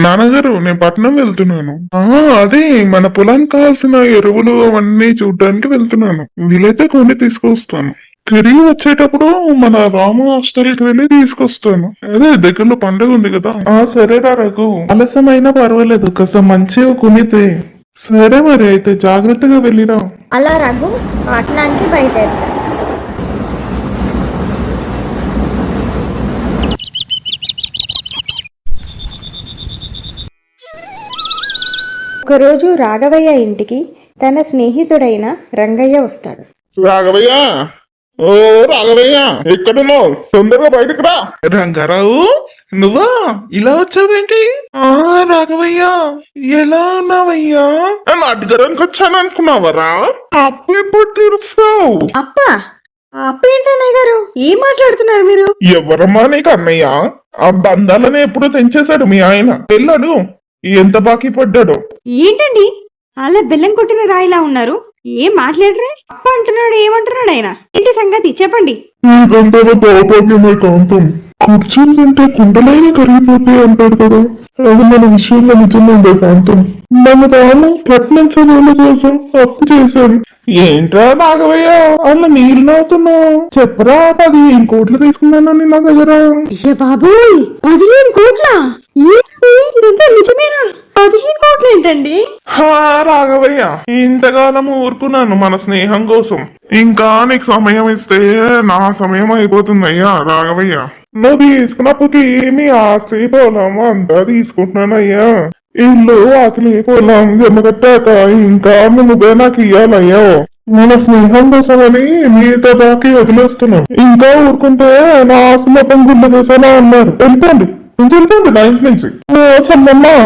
నాన్నగారు నేను పట్నం వెళ్తున్నాను. అదే మన పొలానికి కావాల్సిన ఎరువులు అవన్నీ చూడడానికి వెళ్తున్నాను. వీలైతే కొన్ని తీసుకొస్తాను. తిరిగి వచ్చేటప్పుడు మన రాము హాస్టల్కి వెళ్ళి తీసుకొస్తాను. అదే దగ్గరలో పండుగ ఉంది కదా. సరేరా రఘు, ఆలస్యమైనా పర్వాలేదు, కాస్త మంచిగా కొనితే. సరే మరి, అయితే జాగ్రత్తగా వెళ్ళిరా. అలా రఘు పట్టణానికి బయలుదేరుతాడు. ఒకరోజు రాఘవయ్య ఇంటికి తన స్నేహితుడైన రంగయ్య వస్తాడు. రాఘవయ్య, ఓ రాఘవయ్య, ఎక్కడున్నావు? తొందరగా బయటకు రా. రంగారావు, నువ్వా? ఇలా వచ్చావేంటి? రాఘవయ్య, ఎలా ఉన్నావయ్యా? అడగడానికి వచ్చాను అనుకున్నావరా? అప్పు ఎప్పుడు తీరుస్తావు? అప్పా అప్పేంటన్నయ్య గారు, ఏం మాట్లాడుతున్నారు మీరు? ఎవరమ్మా నీకు అన్నయ్య? ఆ బంధాలను ఎప్పుడు తెంచేశాడు మీ ఆయన. వెళ్ళాడు, ఎంత బాకీ పడ్డాడు. ఏంటండి అలా బెల్లం కొట్టిన రాయిలా ఉన్నారు? ఏం మాట్లాడరే? అప్ప అంటున్నాడు, ఏమంటున్నాడు ఆయన? ఏంటి సంగతి చెప్పండి. ఈ గంటల దౌర్భాగ్యమే కాంతం. కూర్చొని తింటే కుండలైనా కరిగిపోతే అంటాడు కదా, అది మన విషయంలో నిజమైందే కాంతం. మన రాము పట్నం చదువుల కోసం అప్పు చేశాడు. ఏంట్రా రాఘవయ్య అలా నీళ్ళు అవుతున్నావు? చెప్పరా, 15 కోట్లు తీసుకున్నాను నా దగ్గర. అయ్య బాబోయ్, 15 కోట్ల? ఇదంతా నిజమేనా? 15 కోట్లు ఏంటండి? రాఘవయ్య, ఇంతకాలం ఊరుకున్నాను మన స్నేహం కోసం. ఇంకా నీకు సమయం ఇస్తే నా సమయం అయిపోతుందయ్యా రాఘవయ్య. నువ్వు తీసుకున్నప్పటికి ఏమి ఆస్తి పొలం అంతా తీసుకుంటున్నానయ్యా. ఇల్లు వాకిలి పొలం జమ కట్టాక ఇంకా నువ్వే నాకు ఇయ్యాలయ్యా. మన స్నేహం కోసమని మీతో బాకి వదిలేస్తున్నాం. ఇంకా ఊరుకుంటే నా ఆస్తి మొత్తం గుండె చేసేలా ఉన్నారు. వెళ్ళిపోండి నా ఇంటి నుంచి. చల్లమ్మా,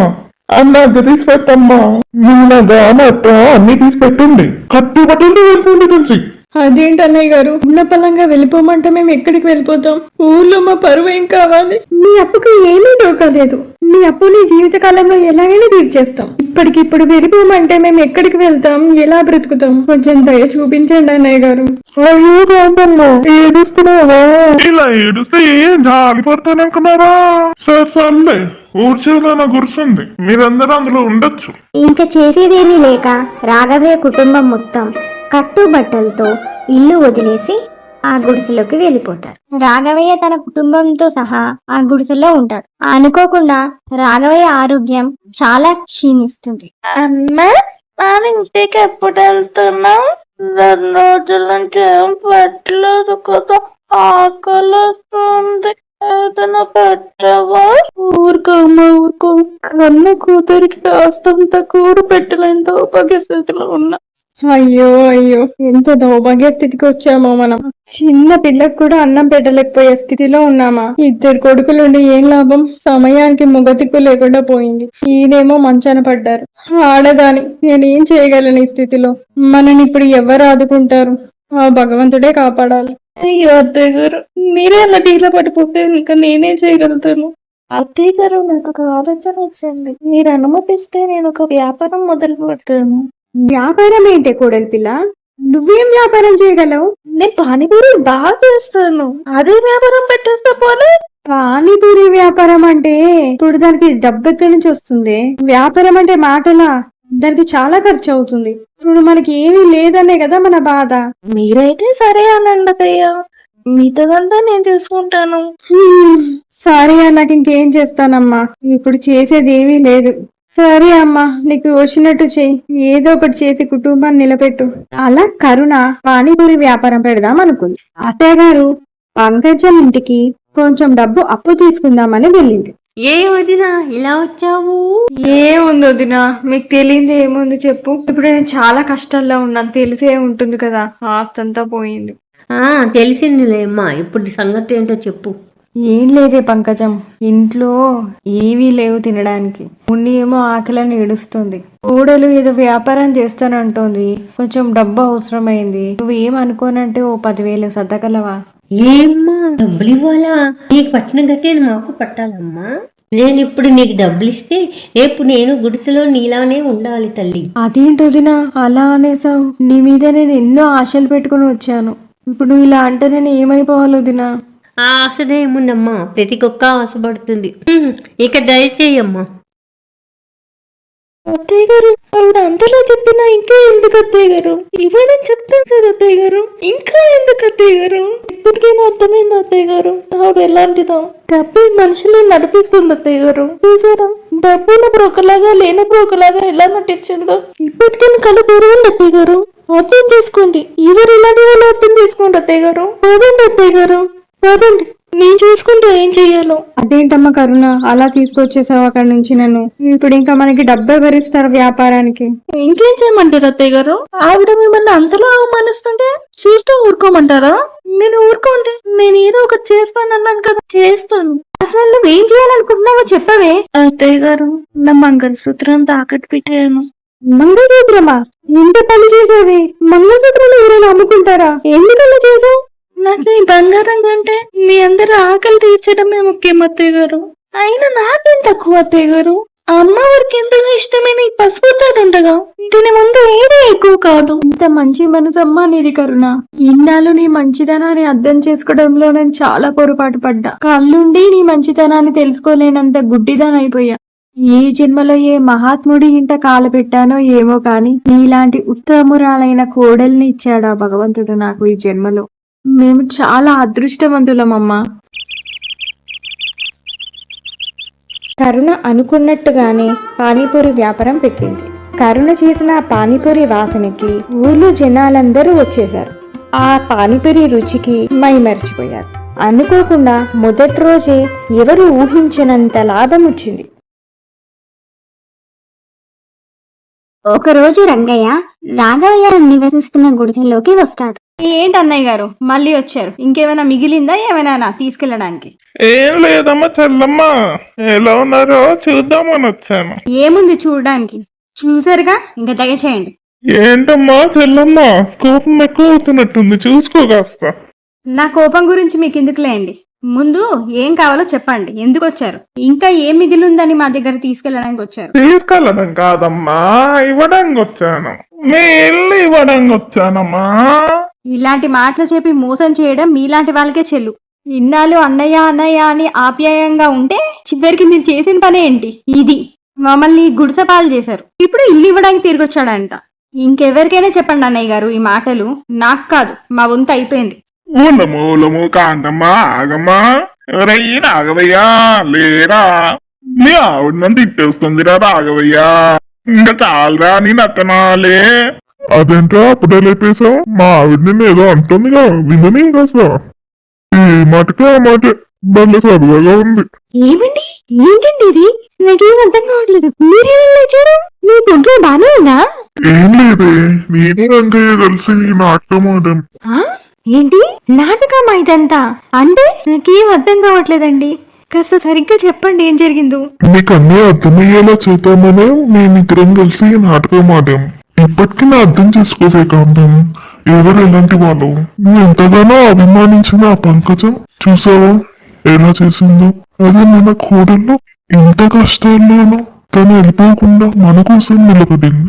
అన్న అగ్గ తీసి పెట్టమ్మా. మీ నగ నట్ట అన్ని తీసి పెట్టండి. కట్టుబట్టలు వెళ్ళిపోండి నుంచి. అదేంటి అన్నయ్య గారు, ఉన్న పలంగా వెళ్ళిపోమంటే మేము ఎక్కడికి వెళ్ళిపోతాం? ఊళ్ళో మా పరువు ఏం కావాలి? మీ అప్పుకి ఏమీ డోకలేదు. మీ అప్పుని జీవితకాలంలో ఎలాగైనా తీర్చేస్తాం. ఇప్పటికిప్పుడు వెళ్ళిపోమంటే మేము ఎక్కడికి వెళ్తాం? ఎలా బ్రతుకుతాం? కొంచెం దయ చూపించండి అన్నయ్య గారు. అయ్యో రామన్నా, ఏడుస్తున్నావా? ఇలా ఏడుస్తే ఏం జాలిపడతాను అనుకున్నారా? సర్లే, ఊర్చేలా గుర్తుంది. మీరందరూ అందులో ఉండొచ్చు. ఇంకా చేసేదేమీ లేక రాఘవయ్య కుటుంబం మొత్తం కట్టుబట్టలతో ఇల్లు వదిలేసి ఆ గుడిసెలోకి వెళ్ళిపోతారు. రాఘవయ్య తన కుటుంబంతో సహా ఆ గుడిసెలో ఉంటాడు. అనుకోకుండా రాఘవయ్య ఆరోగ్యం చాలా క్షీణిస్తుంది. అమ్మా, నేను ఇంటికి ఎప్పుడు వెళ్తున్నాం? 2 రోజుల నుంచి ఏం పెట్టలేదు కదా, ఆకలి వస్తుంది. ఏదైనా పెట్టవా? ఊరుకోమ్మా, ఊరుకో. కన్న కూతురికి కాస్తంత కూర పెట్టలేని దౌర్భాగ్య స్థితిలో ఉన్నా. అయ్యో అయ్యో, ఎంత దౌర్భాగ్య స్థితికి వచ్చామో మనం. చిన్న పిల్లకు కూడా అన్నం పెట్టలేకపోయే స్థితిలో ఉన్నామా? 2 కొడుకులుండి ఏం లాభం? సమయానికి మొగతిక్కు లేకుండా పోయింది. ఈయనేమో మంచాన పడ్డారు. ఆడదాని నేనేం చేయగలను ఈ స్థితిలో? మనని ఇప్పుడు ఎవరు ఆదుకుంటారు? ఆ భగవంతుడే కాపాడాలి. అయ్యో అత్తయ్య గారు, మీరే అలా ఢీలా పడిపోతే ఇంకా నేనే చేయగలుగుతాను. అత్తయ్య గారు, నాకు ఒక ఆలోచన వచ్చింది. మీరు అనుమతిస్తే నేను ఒక వ్యాపారం మొదలు పెడతాను. వ్యాపారం ఏంటే కోడలి పిల్ల? నువ్వేం వ్యాపారం చేయగలవు? నేను పానీపూరి బాగా చేస్తాను. అదే వ్యాపారం పెట్టేస్తా పోలే. పానీపూరి వ్యాపారం అంటే ఇప్పుడు దానికి డబ్బు ఎక్కడి నుంచి వస్తుంది? వ్యాపారం అంటే మాటలా? దానికి చాలా ఖర్చు అవుతుంది. ఇప్పుడు మనకి ఏమీ లేదనే కదా మన బాధ. మీరైతే సరే అనండి అత్తయ్య, మీతోదంతా నేను చూసుకుంటాను. సరే నాకు ఇంకేం చేస్తానమ్మా, ఇప్పుడు చేసేది ఏమీ లేదు. సరే అమ్మా, నీకు వచ్చినట్టు చెయ్యి. ఏదో ఒకటి చేసి కుటుంబాన్ని నిలబెట్టు. అలా కరుణ పానీపూరి వ్యాపారం పెడదాం అనుకుంది. అత్తయ్య గారు పంకజం ఇంటికి కొంచెం డబ్బు అప్పు తీసుకుందామని వెళ్ళింది. ఏ వదినా ఇలా వచ్చావు? ఏముంది వదినా, మీకు తెలియదు ఏముంది చెప్పు. ఇప్పుడు నేను చాలా కష్టాల్లో ఉన్నాను, తెలిసే ఉంటుంది కదా. ఆస్తంతా పోయింది. తెలిసిందిలే అమ్మా, ఇప్పుడు సంగతి ఏంటో చెప్పు. ఏం లేదే పంకజం, ఇంట్లో ఏవీ లేవు తినడానికి. మున్ని ఏమో ఆకలిని ఏడుస్తుంది. కోడలు ఏదో వ్యాపారం చేస్తానంటోంది. కొంచెం డబ్బు అవసరమైంది. నువ్వు ఏమనుకోనంటే ఓ 10,000 సర్దగలవా? ఏమ్మా, డబ్బులు ఇవ్వాలా? నీకు పట్టిన గట్టి మాకు పట్టాలమ్మా. నేను ఇప్పుడు నీకు డబ్బులు ఇస్తే రేపు నేను గుడిసెలో నీలానే ఉండాలి తల్లి. అదేంటి వదినా అలా అనేసావు? నీ మీద నేను ఎన్నో ఆశలు పెట్టుకుని వచ్చాను. ఇప్పుడు నువ్వు ఇలా అంటే నేను ఏమైపోవాలి వదినా? ఆ ఆశనే ఏముందమ్మా, ప్రతి కుక్క ఆశపడుతుంది. ఇక దయచేయమ్మా. అత్తయ్య గారు ఆవిడ అంతలా చెప్పినా ఇంకా ఎందుకు అత్తయ్య గారు? ఇవ్వడం చెప్తాను కదా అత్తయ్య గారు, ఇంకా ఎందుకు అత్తయ్య గారు? ఇప్పటికైనా అర్థమైంది అత్తయ్య గారు ఆవిడ ఎలాంటిదో. డబ్బు మనుషులు నడిపిస్తుంది అత్తయ్య గారు. చూసారా, డబ్బునప్పుడు ఒకలాగా లేనప్పుడు ఒకలాగా ఎలా నటించిందో. ఇప్పటికైనా కళ్ళు తెరవండి అత్తయ్య గారు, అర్థం చేసుకోండి. ఎవరు ఇలాంటి వాళ్ళు అర్థం చేసుకోండి అత్తయ్య గారు. పోదండి అత్తయ్య గారు, పోదండి. నేను చూసుకుంటూ ఏం చెయ్యాలో. అదేంటమ్మా కరుణ, అలా తీసుకొచ్చేసావు అక్కడి నుంచి నన్ను. ఇప్పుడు ఇంకా మనకి డబ్బు ఎవరిస్తారు వ్యాపారానికి? ఇంకేం చేయమంటారు అత్తయ్య గారు? ఆవిడ మిమ్మల్ని అంతలా అవమానిస్తుంటే చూస్తూ ఊరుకోమంటారా? నేను ఊరుకోండి, నేను ఏదో ఒకటి చేస్తానన్నాను కదా, చేస్తాను. అసలు నువ్వేం చేయాలనుకుంటున్నావో చెప్పవే. అత్తయ్య గారు, నా మంగళసూత్రం తాకట్టు పెట్టాను. మంగళసూత్రమా? ఎంత పని చేసావే? మంగళసూత్రాలు ఎవరైనా అమ్ముకుంటారా? ఎందుకలా చేసావు? నాకు ఈ బంగారం కంటే మీ అందరూ ఆకలి తీర్చడమే ముఖ్యం అత్తయ్య గారు. అయినా నాకేం తక్కువ అత్తయ్య గారు? అమ్మవారికి ఎంతగా ఇష్టమైన ఈ పసుపు తాడు ఉండగా దీని ముందు ఏమీ ఎక్కువ కాదు. ఇంత మంచి మనసమ్మా నీది కరుణ. ఇన్నాళ్ళు నీ మంచితనాన్ని అర్థం చేసుకోవడంలో నేను చాలా పొరపాటు పడ్డా. కళ్ళుండి నీ మంచితనాన్ని తెలుసుకోలేనంత గుడ్డిదానైపోయా. ఏ జన్మలో ఏ మహాత్ముడి ఇంట కాలు పెట్టానో ఏమో కాని నీలాంటి ఉత్తమురాలైన కోడల్ని ఇచ్చాడా భగవంతుడు నాకు ఈ జన్మలో. మేము చాలా అదృష్టవంతులమమ్మా. కరుణ అనుకున్నట్టుగానే పానీపూరి వ్యాపారం పెట్టింది. కరుణ చేసిన ఆ పానీపూరి వాసనకి ఊర్లో జనాలందరూ వచ్చేశారు. ఆ పానీపూరి రుచికి మైమరిచిపోయారు. అనుకోకుండా మొదటి రోజే ఎవరు ఊహించినంత లాభం వచ్చింది. ఒకరోజు రంగయ్య రాఘవయ్య నివసిస్తున్న గుడిసెలోకి వస్తాడు. ఏంటి అన్నయ్య గారు మళ్ళీ వచ్చారు? ఇంకేమైనా మిగిలిందా ఏమైనా తీసుకెళ్ళడానికి? ఏం లేదమ్మా చెల్లమ్మ, ఎలా ఉన్నారో చూద్దామని వచ్చాను. ఏముంది చూడడానికి? చూసారుగా, ఇంకా దయచేయండి. ఏంటమ్మా చెల్లమ్మ, కోపం ఎక్కువ అవుతున్నట్టుంది, చూసుకో కాస్త. నా కోపం గురించి మీకు ఎందుకులేండి, ముందు ఏం కావాలో చెప్పండి. ఎందుకు వచ్చారు? ఇంకా ఏం మిగిలిందని మా దగ్గర తీసుకెళ్ళడానికి వచ్చారు? తీసుకెళ్ళడం కాదమ్మా, ఇవ్వడానికి వచ్చాను. మీ ఇల్లు ఇవ్వడానికి వచ్చానమ్మా. ఇలాంటి మాటలు చెప్పి మోసం చేయడం మీలాంటి వాళ్ళకే చెల్లు. ఇన్నాళ్ళు అన్నయ్య అన్నయ్య అని ఆప్యాయంగా ఉంటే చివరికి మీరు చేసిన పనే ఏంటి? ఇది మమ్మల్ని గుడిసపాలు చేశారు. ఇప్పుడు ఇల్లు ఇవ్వడానికి తిరిగి వచ్చాడంట. ఇంకెవరికైనా చెప్పండి అన్నయ్య గారు ఈ మాటలు. నాకు కాదు, మా వంతు అయిపోయింది. ఊలము కాంతమ్మా, ఆగమ్మా. ఎవరయ్యి రాఘవయ్యా లేరా? నీ ఆవిడ నన్ను తిట్టేస్తుందిరా రాఘవయ్యా. ఇంకా చాలరా నీ నత్తనాలే. అదేంట్రా అప్పుడే లేపేశావు? మా ఆవిడ నిన్ను ఏదో అంటుందిగా, వినని కాసా. ఈ మాటకే ఆ మాట భలే చదువుగా ఉంది. ఏమండి, ఏంటండి ఇది? నాకేం అర్థం కావట్లేదు. మీరేం లేచారు? మీ గుంట్లో బానే ఉందా? ఏం లేదే, నేను రంగయ్య కలిసి నాటకం ఆడాం. ఏంటి నాటకమా ఇదంతా? అంటే నాకేం అర్థం కావట్లేదండి. కాస్త సరిగ్గా చెప్పండి ఏం జరిగిందో. నీకు అన్నీ అర్థమయ్యేలా చేద్దామనే మేమిద్దరం కలిసి నాటకం ఆడాం. ఇప్పటికీ నా అర్థం చేసుకోవే కాంతం, ఎవరు ఎలాంటి వాళ్ళు. నువ్వు ఎంతగానో అభిమానించిన ఆ పంకజం చూసావా ఎలా చేసిందో? అదే మన కోడల్లో ఇంత కష్టాల్లోనూ తను వెళ్ళిపోకుండా మన కోసం నిలబడింది.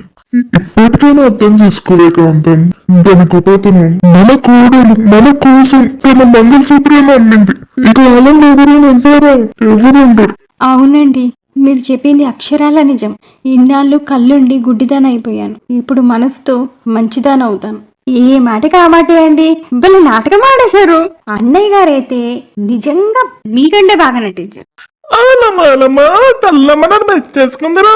ఇప్పటికైనా అర్థం చేసుకోవే కాంతం, దాని గొప్పతనం. మన కోడలు మన కోసం తన మంగళసూత్రాన్ని అమ్మింది. ఈ కాలంలో ఎవరైనా అంటారా? ఎవరు ఉండరు. అవునండి, మీరు చెప్పింది అక్షరాల నిజం. ఇన్నాళ్ళు కళ్ళుండి గుడ్డిదానైపోయాను. ఇప్పుడు మనసుతో మంచిదానవుతాను. ఏ మాటకి ఆ మాటే అండి. వీళ్ళు నాటకం ఆడేశారు. అన్నయ్య గారైతే నిజంగా మీకంటే బాగా నటించారు. మెచ్చేసుకుందరా.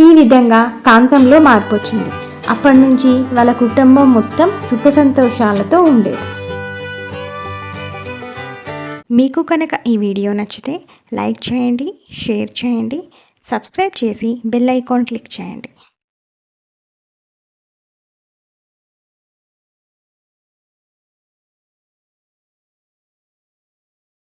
ఈ విధంగా కాంతంలో మార్పు వచ్చింది. అప్పటి నుంచి వాళ్ళ కుటుంబం మొత్తం సుఖ సంతోషాలతో ఉండేది. మీకు కనుక ఈ వీడియో నచ్చితే లైక్ చేయండి, షేర్ చేయండి, సబ్స్క్రైబ్ చేసి బెల్ ఐకాన్ క్లిక్ చేయండి.